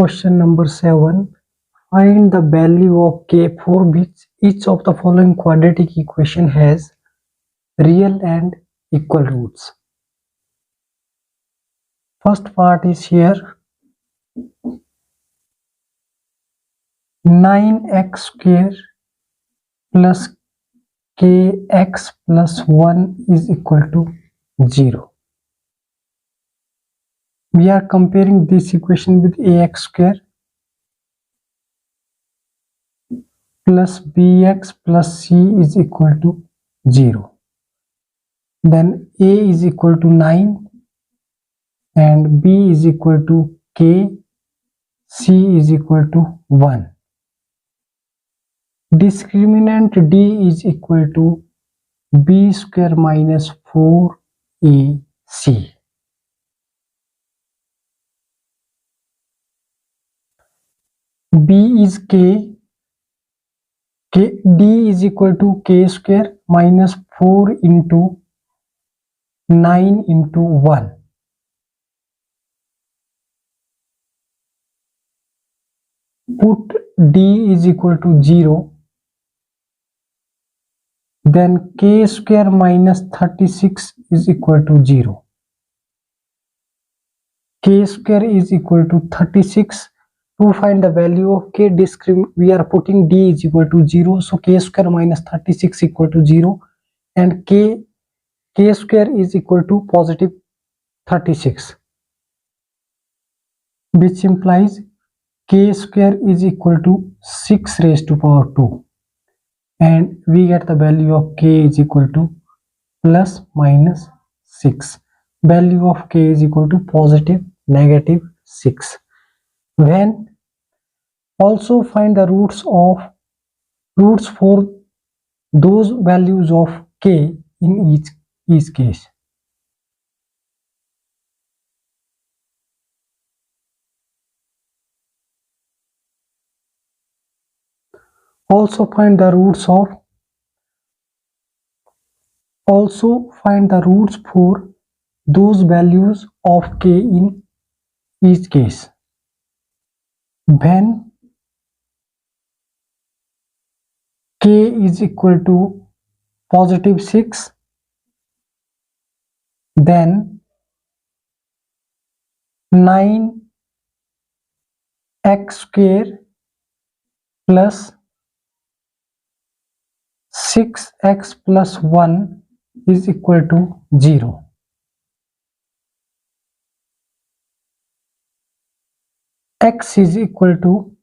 Question number 7. Find the value of k for which each of the following quadratic equation has real and equal roots. First part is here. 9x square plus kx plus 1 is equal to 0. We are comparing this equation with ax square plus bx plus c is equal to 0. Then a is equal to 9 and b is equal to k, c is equal to 1. Discriminant d is equal to b square minus 4ac. b is k, d is equal to k square minus 4 into 9 into 1. Put d is equal to 0. Then k square minus 36 is equal to 0. K square is equal to 36. To find the value of k, we are putting d is equal to 0. So k square minus 36 equal to 0. And k square is equal to positive 36. Which implies k square is equal to 6 raised to power 2. And we get the value of k is equal to plus minus 6. Value of k is equal to positive negative 6. When also find the roots for those values of k in each case. Also find the roots for those values of k in each case. When k is equal to positive 6, then 9x square plus 6x plus 1 is equal to 0. X is equal to,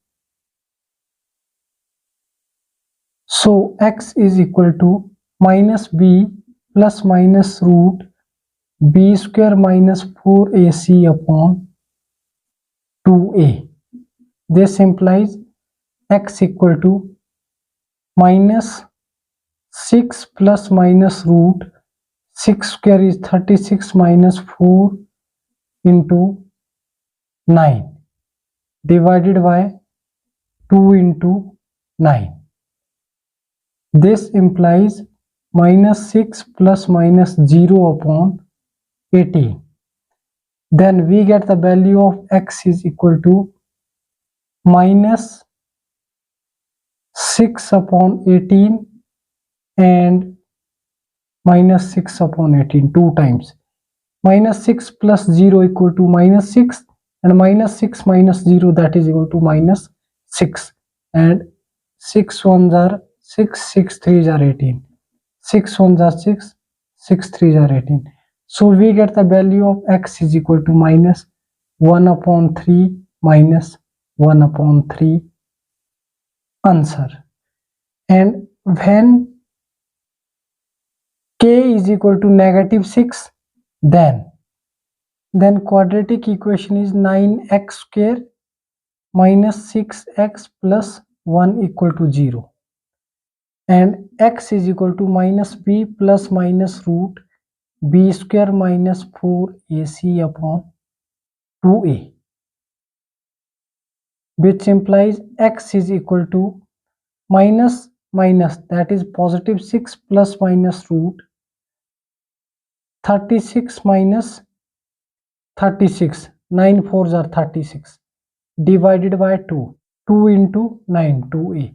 so x is equal to minus b plus minus root b square minus 4ac upon 2a. This implies x equal to minus 6 plus minus root 6 square is 36 minus 4 into 9 divided by 2 into 9. This implies minus 6 plus minus 0 upon 18. Then we get the value of x is equal to minus 6 upon 18 and minus 6 upon 18 two times. Minus 6 plus 0 equal to minus 6 and minus 6 minus 0, that is equal to minus 6, and 6 ones are 6, 6 3s are 18, 6 ones are 6, 6 3s are 18. So we get the value of x is equal to minus 1 upon 3 minus 1 upon 3 answer. And when k is equal to negative 6, then quadratic equation is 9x square minus 6x plus 1 equal to 0. And x is equal to minus b plus minus root b square minus 4ac upon 2a, which implies x is equal to minus minus, that is positive 6 plus minus root 36 minus 36, 9 4s are 36, divided by 2. 2 into 9, 2a.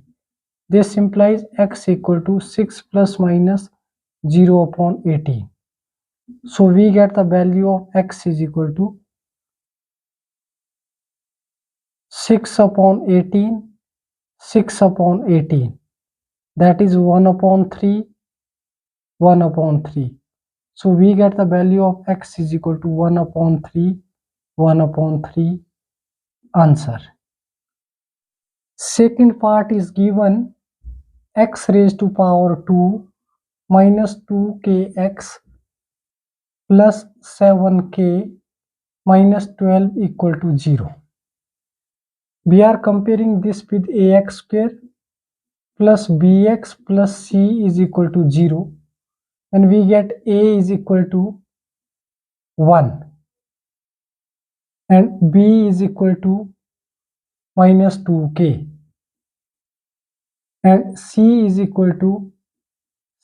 This implies x equal to 6 plus minus 0 upon 18. So we get the value of x is equal to 6 upon 18, 6 upon 18. That is 1 upon 3, 1 upon 3. So we get the value of x is equal to 1 upon 3, 1 upon 3. Answer. Second part is given x raised to power 2 minus 2kx plus 7k minus 12 equal to 0. We are comparing this with ax square plus bx plus c is equal to 0, and we get a is equal to 1 and b is equal to minus 2k and c is equal to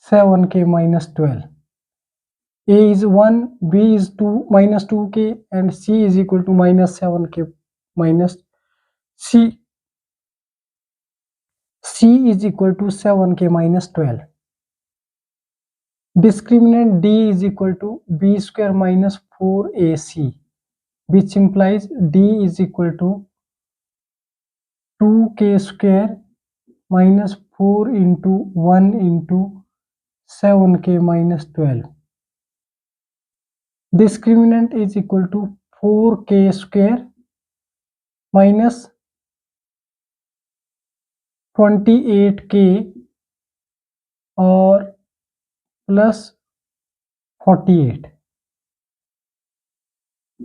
7k minus 12. A is 1, b is 2 minus 2k and c is equal to minus 7k minus c is equal to 7k minus 12. Discriminant d is equal to b square minus 4ac, which implies d is equal to 2k square minus 4 into 1 into 7k minus 12. Discriminant is equal to 4k square minus 28k or plus 48.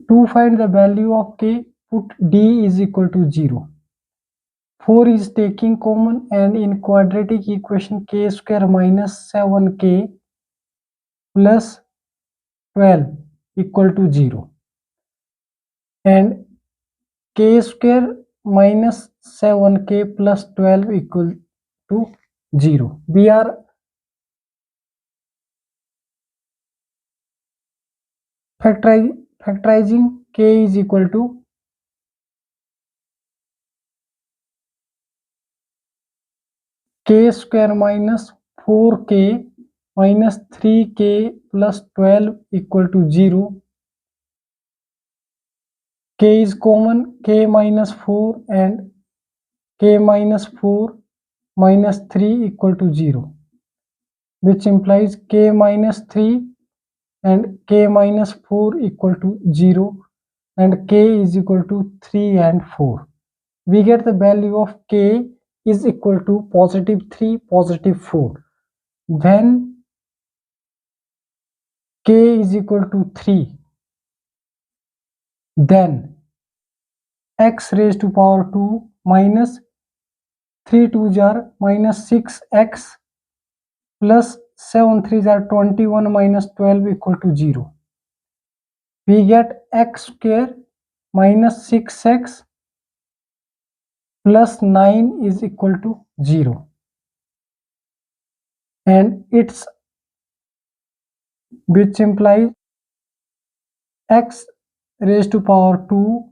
To find the value of k, put d is equal to 0. 4 is taking common, and in quadratic equation k square minus 7k plus 12 equal to 0, and k square minus 7k plus 12 equal to 0. We are factorizing k is equal to k square minus 4k minus 3k plus 12 equal to 0. K is common, k minus 4 and k minus 4 minus 3 equal to 0, which implies k minus 3 and k minus 4 equal to 0 and k is equal to 3 and 4. We get the value of k is equal to positive 3, positive 4. When k is equal to 3, then x raised to power 2 minus 3 2s are minus 6x plus 7 3s are 21 minus 12 equal to 0. We get x square minus 6x plus 9 is equal to 0, and it's which implies x raised to power 2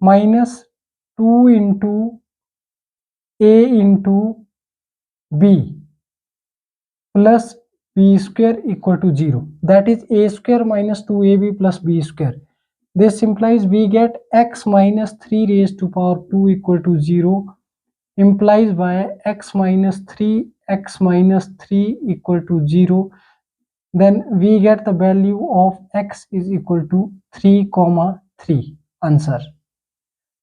minus 2 into a into b plus b square equal to 0. That is a square minus 2ab plus b square. This implies we get x minus 3 raised to power 2 equal to 0, implies by x minus 3, x minus 3 equal to 0. Then we get the value of x is equal to 3 comma 3. Answer.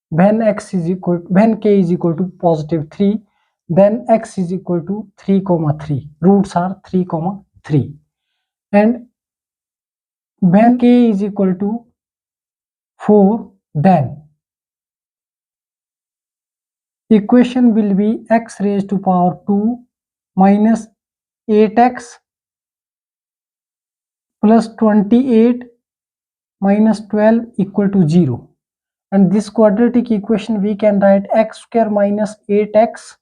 When k is equal to positive 3, then x is equal to 3 comma 3. Roots are 3 comma 3. And when k is equal to 4, then equation will be x raised to power 2 minus 8x plus 28 minus 12 equal to 0. And this quadratic equation we can write x square minus 8x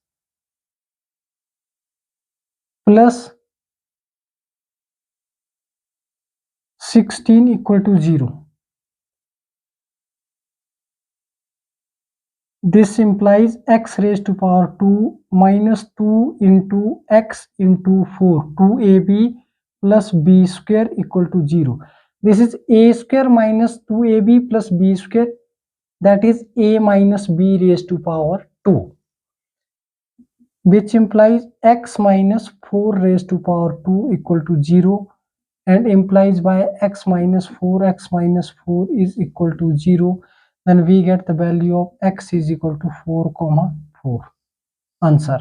plus 16 equal to 0. This implies x raised to power 2 minus 2 into x into 4, 2ab plus b square equal to 0. This is a square minus 2ab plus b square, that is a minus b raised to power 2, which implies x minus 4 raised to power 2 equal to 0, and implies by x minus 4 is equal to 0. Then we get the value of x is equal to 4 comma 4. Answer.